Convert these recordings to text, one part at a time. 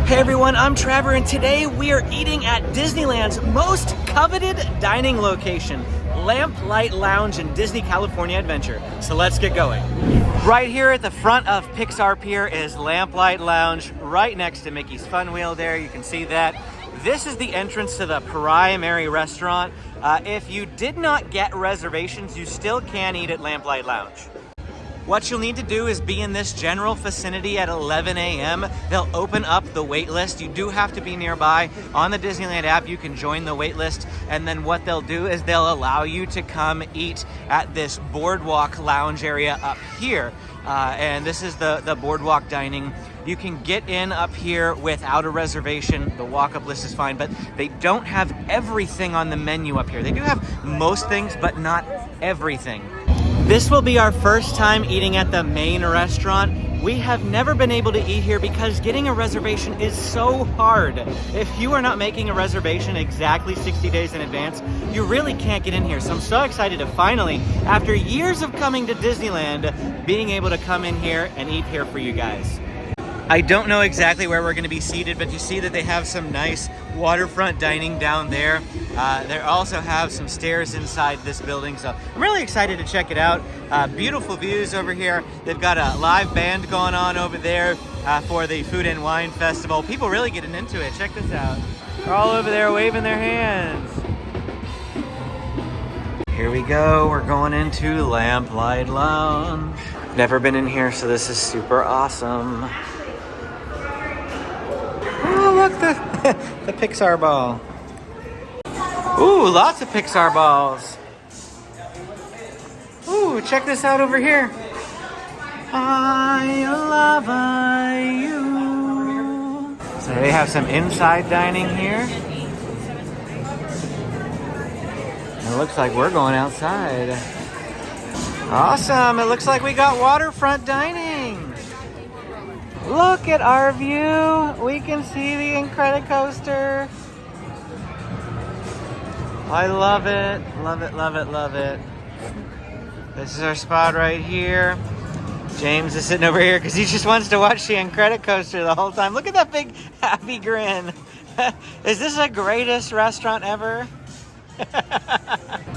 Hey everyone, I'm Trevor, and today we are eating at Disneyland's most coveted dining location, Lamplight Lounge in Disney California Adventure. So let's get going. Right here at the front of Pixar Pier is Lamplight Lounge, right next to Mickey's Fun Wheel there. You can see that. This is the entrance to the primary restaurant. If you did not get reservations, you still can eat at Lamplight Lounge. What you'll need to do is be in this general vicinity at 11 a.m. They'll open up the wait list. You do have to be nearby. On the Disneyland app, you can join the wait list. And then what they'll do is they'll allow you to come eat at this Boardwalk lounge area up here. And this is the Boardwalk dining. You can get in up here without a reservation. The walk-up list is fine, but they don't have everything on the menu up here. They do have most things, but not everything. This will be our first time eating at the main restaurant. We have never been able to eat here because getting a reservation is so hard. If you are not making a reservation exactly 60 days in advance, you really can't get in here. So I'm so excited to finally, after years of coming to Disneyland, being able to come in here and eat here for you guys. I don't know exactly where we're going to be seated, but you see that they have some nice waterfront dining down there. They also have some stairs inside this building, so I'm really excited to check it out. Beautiful views over here. They've got a live band going on over there for the Food and Wine Festival. People really getting into it. Check this out. They're all over there waving their hands. Here we go. We're going into Lamplight Lounge. Never been in here, so this is super awesome. Oh, look, the Pixar ball. Ooh, lots of Pixar balls. Ooh, check this out over here. I love you. So they have some inside dining here. And it looks like we're going outside. Awesome, it looks like we got waterfront dining. Look at our view. We can see the Incredicoaster. I love it. Love it, love it, love it. This is our spot right here. James is sitting over here because he just wants to watch the Incredicoaster the whole time. Look at that big happy grin. Is this the greatest restaurant ever?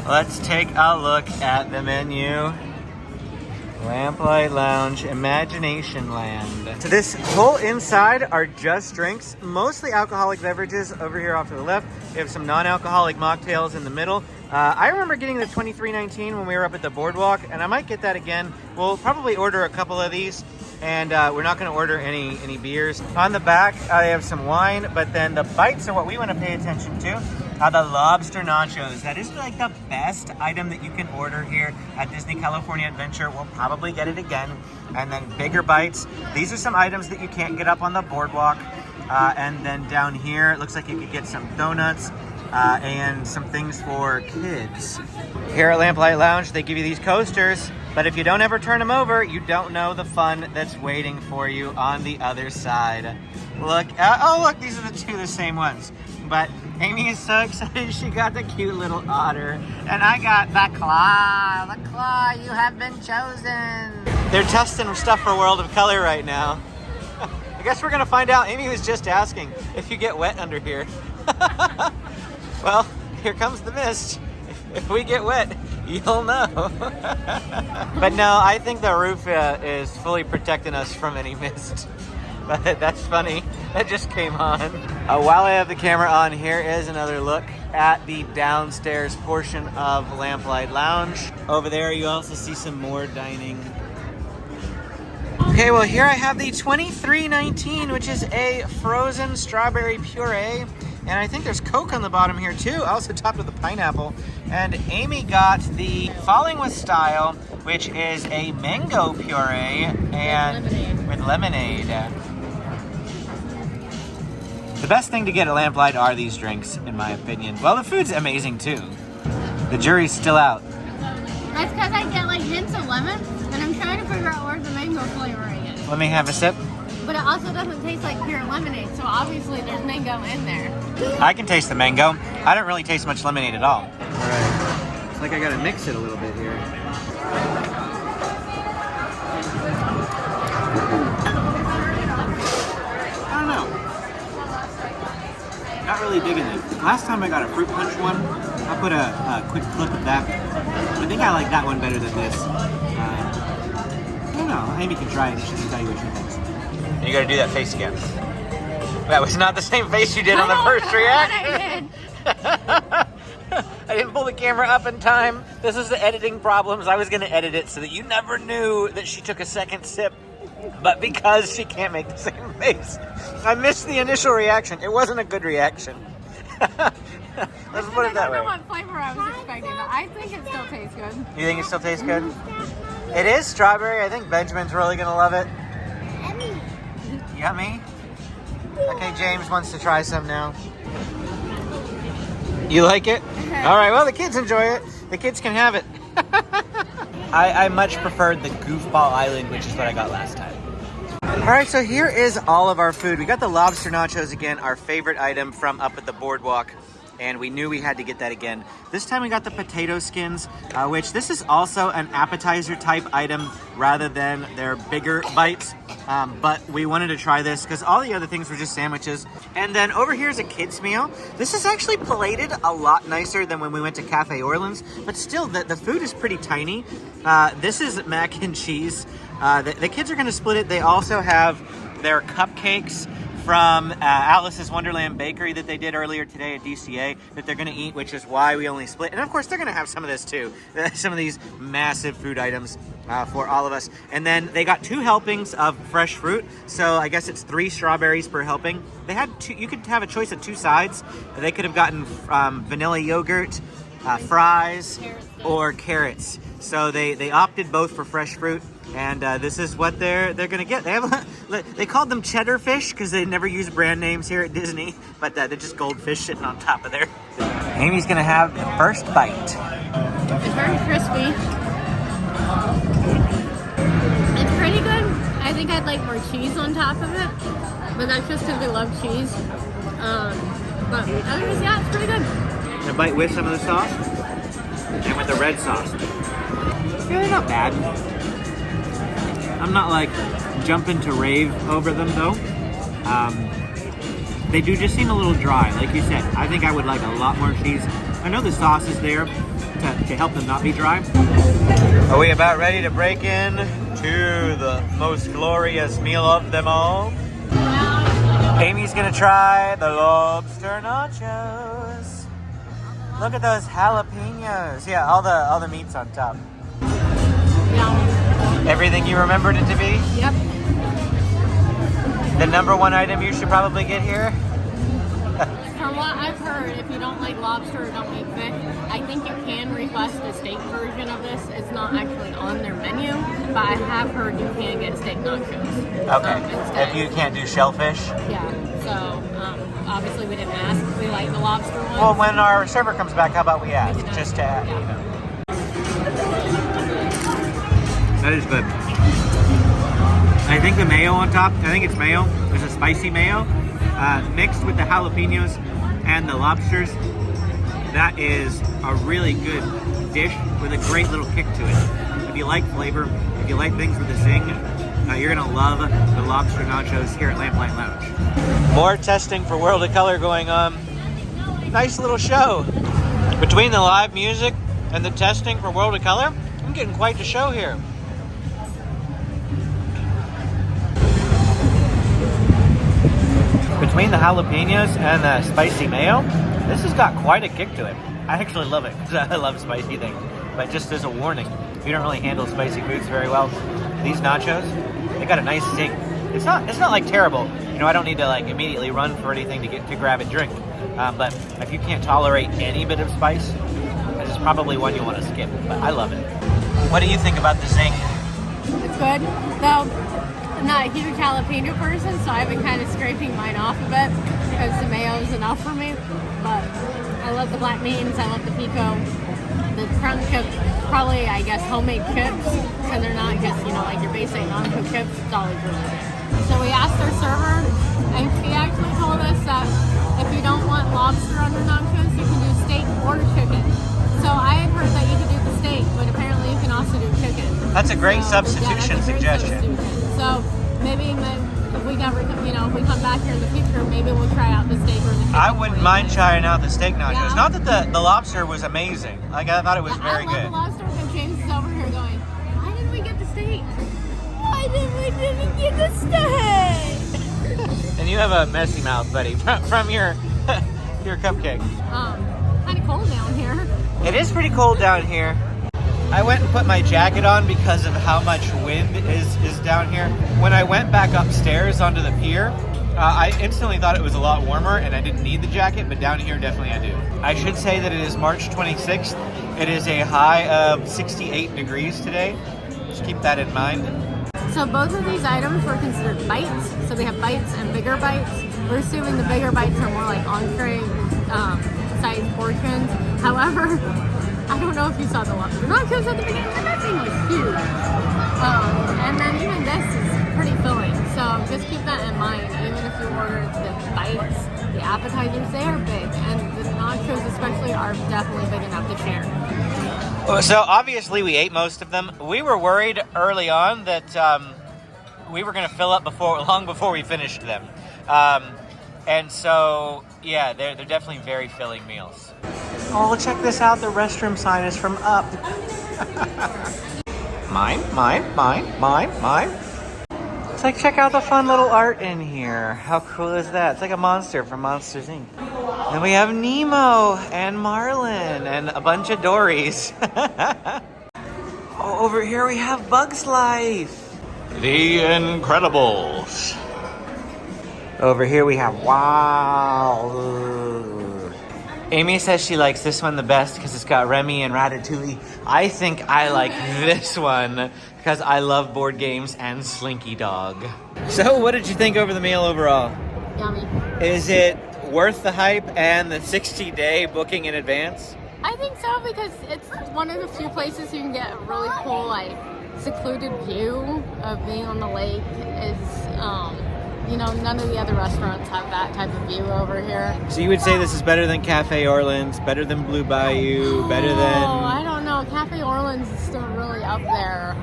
Let's take a look at the menu. Lamplight Lounge, Imagination Land. So this whole inside are just drinks, mostly alcoholic beverages over here off to the left. We have some non-alcoholic mocktails in the middle. I remember getting the 2319 when we were up at the Boardwalk, and I might get that again. We'll probably order a couple of these, and we're not going to order any beers. On the back, they have some wine, but then the bites are what we want to pay attention to. The Lobster Nachos. That is like the best item that you can order here at Disney California Adventure. We'll probably get it again. And then bigger bites. These are some items that you can't get up on the Boardwalk. And then down here, it looks like you could get some donuts and some things for kids. Here at Lamplight Lounge, they give you these coasters. But if you don't ever turn them over, you don't know the fun that's waiting for you on the other side. Look, oh look, these are the same ones. But Amy is so excited she got the cute little otter. And I got the claw. The claw, you have been chosen. They're testing stuff for World of Color right now. I guess we're gonna find out. Amy was just asking if you get wet under here. Well, here comes the mist. If we get wet, you'll know. But no, I think the roof is fully protecting us from any mist. But that's funny. That just came on. While I have the camera on, here is another look at the downstairs portion of Lamplight Lounge. Over there, you also see some more dining. Okay, well here I have the 2319, which is a frozen strawberry puree. And I think there's Coke on the bottom here too, also topped with a pineapple. And Amy got the Falling with Style, which is a mango puree and with lemonade. The best thing to get at Lamplight are these drinks, in my opinion. Well, the food's amazing too. The jury's still out. That's because I get like hints of lemon, and I'm trying to figure out where's the mango flavoring is. Let me have a sip. But it also doesn't taste like pure lemonade, so obviously there's mango in there. I can taste the mango. I don't really taste much lemonade at all. All right. It's like I gotta mix it a little bit here. I don't know. Not really digging it. Last time I got a fruit punch one, I put a quick clip of that. I think I like that one better than this. I don't know. Amy can try it. She can tell you what she thinks. You got to do that face again. That was not the same face you did on the first reaction. I didn't pull the camera up in time. This is the editing problems. I was going to edit it so that you never knew that she took a second sip. But because she can't make the same face, I missed the initial reaction. It wasn't a good reaction. Let's put it that way. I don't know what flavor I was expecting, but I think it still tastes good. You think it still tastes good? It is strawberry. I think Benjamin's really going to love it. Yummy. Okay, James wants to try some now. You like it? All right, well, the kids enjoy it. The kids can have it. I much preferred the Goofball Island, which is what I got last time. All right, so here is all of our food. We got the lobster nachos again, our favorite item from up at the Boardwalk, and we knew we had to get that again. This time we got the potato skins, which this is also an appetizer type item rather than their bigger bites. But we wanted to try this because all the other things were just sandwiches. And then over here is a kid's meal. This is actually plated a lot nicer than when we went to Cafe Orleans, but still the food is pretty tiny. This is mac and cheese. The kids are gonna split it. They also have their cupcakes from Alice's Wonderland Bakery that they did earlier today at DCA that they're gonna eat, which is why we only split. And of course, they're gonna have some of this too. Some of these massive food items for all of us. And then they got 2 helpings of fresh fruit. So I guess it's 3 strawberries per helping. They had 2, you could have a choice of 2 sides. They could have gotten vanilla yogurt, fries, or carrots. So they opted both for fresh fruit. And this is what they're gonna get. They called them cheddar fish because they never use brand names here at Disney, but they're just goldfish sitting on top of there. Amy's gonna have the first bite. It's very crispy. It's pretty good. I think I'd like more cheese on top of it, but that's just because we love cheese. But otherwise, yeah, it's pretty good. And a bite with some of the sauce, and with the red sauce. It's really not bad. I'm not like jumping to rave over them though. They do just seem a little dry, like you said. I think I would like a lot more cheese. I know the sauce is there to help them not be dry. Are we about ready to break in to the most glorious meal of them all? Amy's gonna try the lobster nachos. Look at those jalapenos. Yeah, all the meat's on top. Everything you remembered it to be? Yep. The #1 item you should probably get here? From what I've heard, if you don't like lobster or don't eat fish, I think you can request a steak version of this. It's not actually on their menu, but I have heard you can get steak nachos. Okay. If you can't do shellfish? Yeah. So, obviously we didn't ask if we like the lobster one. Well, when our server comes back, how about we ask? Just to add, yeah. you know. That is good. I think the mayo on top, I think it's mayo. There's a spicy mayo mixed with the jalapenos and the lobsters. That is a really good dish with a great little kick to it. If you like flavor, if you like things with a zing, you're gonna love the lobster nachos here at Lamplight Lounge. More testing for World of Color going on. Nice little show. Between the live music and the testing for World of Color, I'm getting quite the show here. Between the jalapenos and the spicy mayo, this has got quite a kick to it. I actually love it because I love spicy things. But just as a warning, if you don't really handle spicy foods very well, these nachos, they got a nice zing. It's not like terrible. You know, I don't need to like immediately run for anything to grab a drink. But if you can't tolerate any bit of spice, this is probably one you want to skip. But I love it. What do you think about the zing? It's good. Though I'm not a huge jalapeno person, so I've been kind of scraping mine off a bit because the mayo is enough for me. But I love the black beans. I love the pico. The crunch of probably, I guess, homemade chips, and they're not just, you know, like your basic non-cooked chips. It's always really good. So we asked our server, and she actually told us that if you don't want lobster on your nachos, you can do steak or chicken. So I had heard that you could do the steak, but apparently you can also do chicken. That's a great substitution suggestion. So maybe if we never, you know, if we come back here in the future, maybe we'll try out the steak or the chicken. I wouldn't mind trying out the steak nachos. Yeah. Not that the lobster was amazing. Like, I thought it was very I love good. the lobster, but James is over here going, why didn't we get the steak? Why didn't we get the steak? And you have a messy mouth, buddy, from your your cupcake. Kind of cold down here. It is pretty cold down here. I went and put my jacket on because of how much wind is down here. When I went back upstairs onto the pier, I instantly thought it was a lot warmer and I didn't need the jacket, but down here definitely I do. I should say that it is March 26th. It is a high of 68 degrees today. Just keep that in mind. So both of these items were considered bites. So we have bites and bigger bites. We're assuming the bigger bites are more like entree size portions. However, I don't know if you saw the lobster nachos at the beginning, but that thing was huge. And then even this is pretty filling. So just keep that in mind. Even if you order the bites, the appetizers, they are big. And the nachos especially are definitely big enough to share. So obviously we ate most of them. We were worried early on that we were going to fill up long before we finished them. And so, yeah, they're definitely very filling meals. Oh, well, check this out. The restroom sign is from up. Mine. It's like, check out the fun little art in here. How cool is that? It's like a monster from Monsters, Inc. And we have Nemo and Marlin and a bunch of Dories. Oh, over here we have Bug's Life. The Incredibles. Over here we have Wow. Amy says she likes this one the best because it's got Remy and Ratatouille. I think I like this one because I love board games and Slinky Dog. So what did you think over the meal overall? Yummy. Is it worth the hype and the 60-day booking in advance? I think so, because it's one of the few places you can get a really cool, like, secluded view of being on the lake. You know, none of the other restaurants have that type of view over here. So you would say this is better than Cafe Orleans, better than Blue Bayou, better than... Oh, I don't know. Cafe Orleans is still really up there.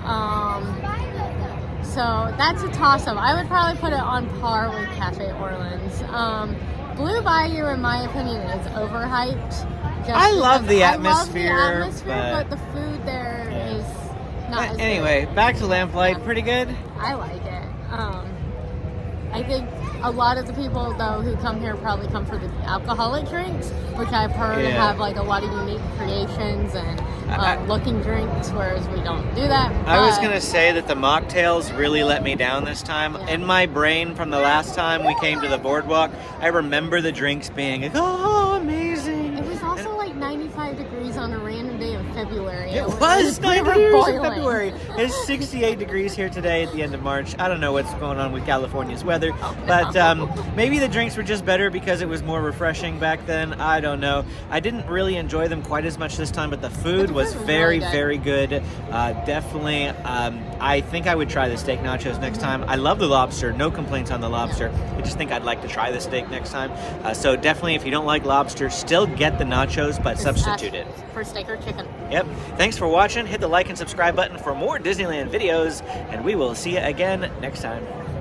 So that's a toss-up. I would probably put it on par with Cafe Orleans. Blue Bayou, in my opinion, is overhyped. I love the atmosphere, but the food there is not as anyway, good. Back to Lamplight. Pretty good? I like it. I think a lot of the people, though, who come here probably come for the alcoholic drinks, which I've heard have like a lot of unique creations and looking drinks, whereas we don't do that. I was going to say that the mocktails really let me down this time. Yeah. In my brain from the last time we came to the Boardwalk, I remember the drinks being like, oh, amazing. It was also like 95 degrees on a random day of February. It was 90 degrees in February. It's 68 degrees here today at the end of March. I don't know what's going on with California's weather, but maybe the drinks were just better because it was more refreshing back then. I don't know. I didn't really enjoy them quite as much this time, but the food was very, very good. Definitely, I think I would try the steak nachos next time. I love the lobster. No complaints on the lobster. I just think I'd like to try the steak next time. So definitely, if you don't like lobster, still get the nachos, but substitute it for steak or chicken. Yep. Thanks for watching. Hit the like and subscribe button for more Disneyland videos, and we will see you again next time.